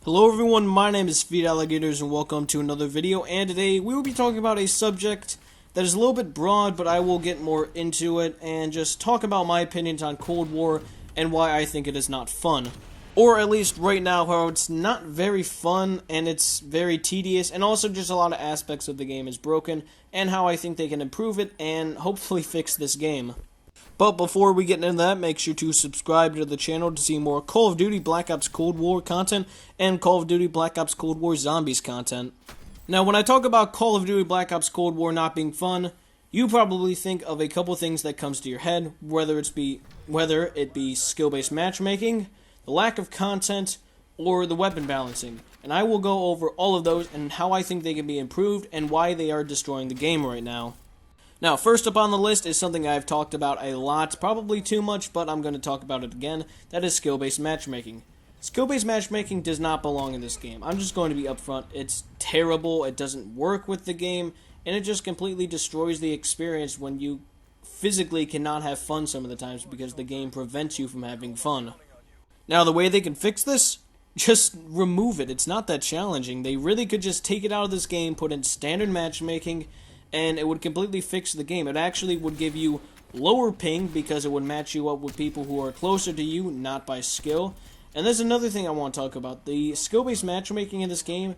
Hello everyone, my name is Feed Alligators and welcome to another video, and today we will be talking about a subject that is a little bit broad, but I will get more into it and just talk about my opinions on Cold War and why I think it is not fun. Or at least right now, how it's not very fun and it's very tedious, and also just a lot of aspects of the game is broken, and how I think they can improve it and hopefully fix this game. But before we get into that, make sure to subscribe to the channel to see more Call of Duty Black Ops Cold War content and Call of Duty Black Ops Cold War Zombies content. Now, when I talk about Call of Duty Black Ops Cold War not being fun, you probably think of a couple things that comes to your head, whether it be skill-based matchmaking, the lack of content, or the weapon balancing. And I will go over all of those and how I think they can be improved and why they are destroying the game right now. Now, first up on the list is something I've talked about a lot, probably too much, but I'm going to talk about it again. That is skill-based matchmaking. Skill-based matchmaking does not belong in this game. I'm just going to be upfront. It's terrible, it doesn't work with the game, and it just completely destroys the experience when you physically cannot have fun some of the times because the game prevents you from having fun. Now, the way they can fix this? Just remove it. It's not that challenging. They really could just take it out of this game, put in standard matchmaking, and it would completely fix the game. It actually would give you lower ping because it would match you up with people who are closer to you, not by skill. And there's another thing I want to talk about. The skill-based matchmaking in this game,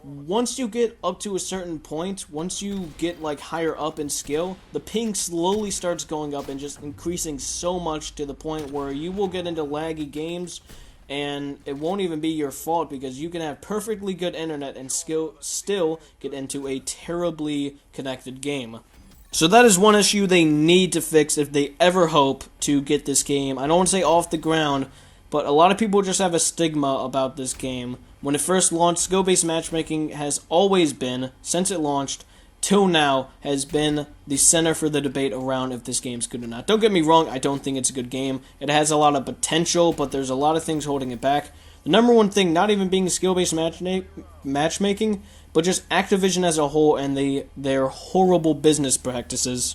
once you get up to a certain point, once you get like higher up in skill, the ping slowly starts going up and just increasing so much to the point where you will get into laggy games, and it won't even be your fault because you can have perfectly good internet and still get into a terribly connected game. So that is one issue they need to fix if they ever hope to get this game, I don't want to say off the ground, but a lot of people just have a stigma about this game. When it first launched, skill-based matchmaking has always been, since it launched, till now, has been the center for the debate around if this game's good or not. Don't get me wrong, I don't think it's a good game. It has a lot of potential, but there's a lot of things holding it back. The number one thing, not even being skill-based matchmaking, but just Activision as a whole and their horrible business practices.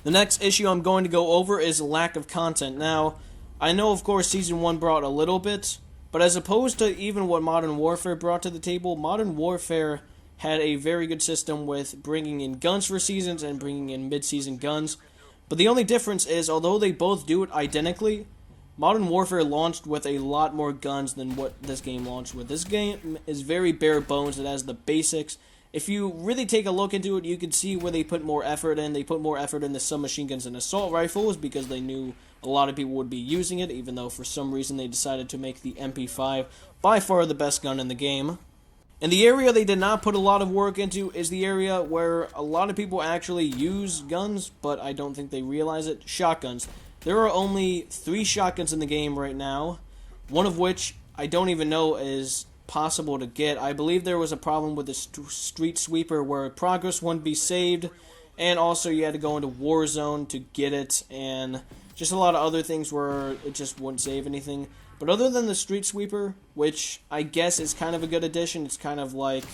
The next issue I'm going to go over is lack of content. Now, I know, of course, Season 1 brought a little bit, but as opposed to even what Modern Warfare brought to the table, Modern Warfare had a very good system with bringing in guns for seasons and bringing in mid-season guns. But the only difference is, although they both do it identically, Modern Warfare launched with a lot more guns than what this game launched with. This game is very bare bones. It has the basics. If you really take a look into it, you can see where they put more effort in. They put more effort in the submachine guns and assault rifles because they knew a lot of people would be using it, even though for some reason they decided to make the MP5 by far the best gun in the game. And the area they did not put a lot of work into is the area where a lot of people actually use guns, but I don't think they realize it. Shotguns. There are only 3 shotguns in the game right now, one of which I don't even know is possible to get. I believe there was a problem with the Street Sweeper where progress wouldn't be saved, and also you had to go into Warzone to get it, and just a lot of other things where it just wouldn't save anything. But other than the Street Sweeper, which I guess is kind of a good addition, it's kind of like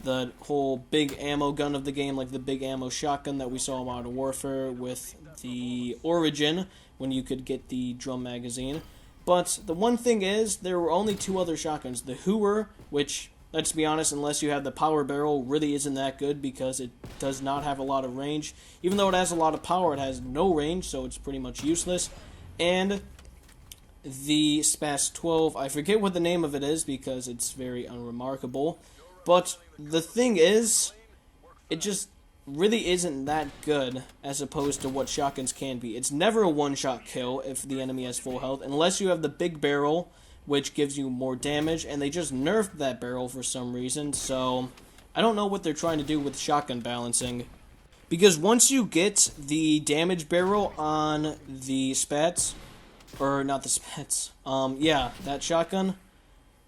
the whole big ammo gun of the game, like the big ammo shotgun that we saw in Modern Warfare with the Origin, when you could get the drum magazine. But the one thing is, there were only 2 other shotguns. The Hoover, which, let's be honest, unless you have the power barrel, really isn't that good because it does not have a lot of range. Even though it has a lot of power, it has no range, so it's pretty much useless. And the SPAS 12, I forget what the name of it is because it's very unremarkable. But the thing is, it just really isn't that good as opposed to what shotguns can be. It's never a one-shot kill if the enemy has full health, unless you have the big barrel, which gives you more damage, and they just nerfed that barrel for some reason, so I don't know what they're trying to do with shotgun balancing. Because once you get the damage barrel on the Spats, or not the Spats, yeah, that shotgun,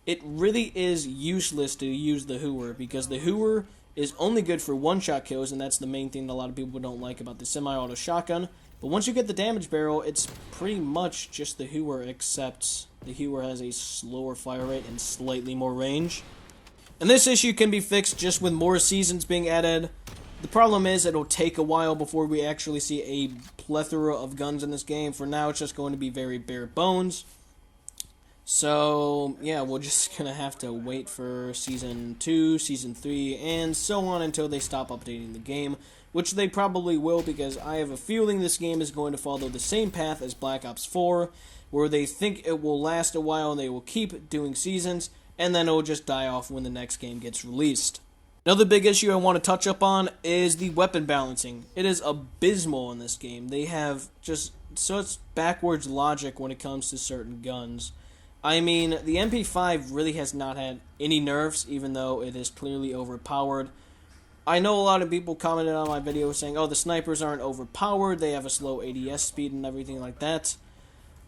it really is useless to use the Hoover, because the Hoover is only good for one-shot kills, and that's the main thing that a lot of people don't like about the semi-auto shotgun. But once you get the damage barrel, it's pretty much just the Hoover, except the Hoover has a slower fire rate and slightly more range. And this issue can be fixed just with more seasons being added. The problem is it'll take a while before we actually see a plethora of guns in this game. For now, it's just going to be very bare bones. So, yeah, we're just gonna have to wait for Season 2, Season 3, and so on until they stop updating the game, which they probably will because I have a feeling this game is going to follow the same path as Black Ops 4, where they think it will last a while and they will keep doing seasons, and then it will just die off when the next game gets released. Another big issue I want to touch up on is the weapon balancing. It is abysmal in this game. They have just such backwards logic when it comes to certain guns. I mean, the MP5 really has not had any nerfs, even though it is clearly overpowered. I know a lot of people commented on my video saying, oh, the snipers aren't overpowered, they have a slow ADS speed and everything like that.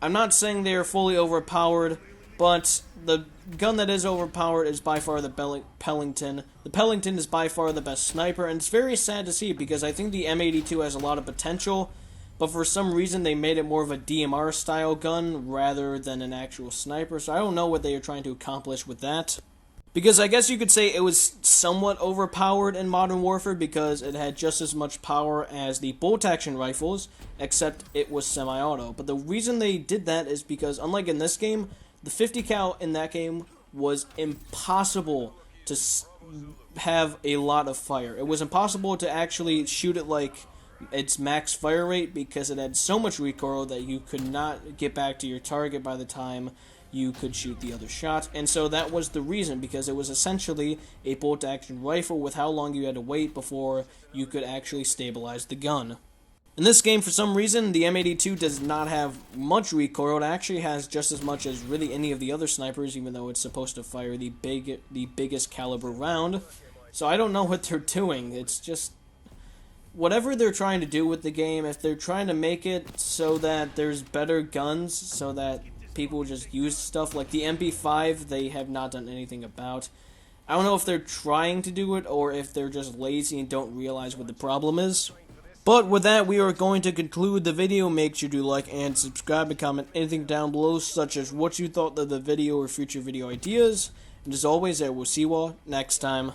I'm not saying they are fully overpowered, but the gun that is overpowered is by far the Pellington. The Pellington is by far the best sniper, and it's very sad to see because I think the M82 has a lot of potential, but for some reason they made it more of a DMR style gun rather than an actual sniper, so I don't know what they are trying to accomplish with that. Because I guess you could say it was somewhat overpowered in Modern Warfare because it had just as much power as the bolt-action rifles, except it was semi-auto. But the reason they did that is because, unlike in this game, the 50 cal in that game was impossible to have a lot of fire. It was impossible to actually shoot it like its max fire rate because it had so much recoil that you could not get back to your target by the time you could shoot the other shot. And so that was the reason, because it was essentially a bolt-action rifle with how long you had to wait before you could actually stabilize the gun. In this game, for some reason, the M82 does not have much recoil. It actually has just as much as really any of the other snipers, even though it's supposed to fire the biggest caliber round. So I don't know what they're doing. It's just whatever they're trying to do with the game. If they're trying to make it so that there's better guns, so that people just use stuff like the MP5, they have not done anything about. I don't know if they're trying to do it or if they're just lazy and don't realize what the problem is. But with that, we are going to conclude the video. Make sure to like and subscribe and comment anything down below, such as what you thought of the video or future video ideas. And as always, I will see you all next time.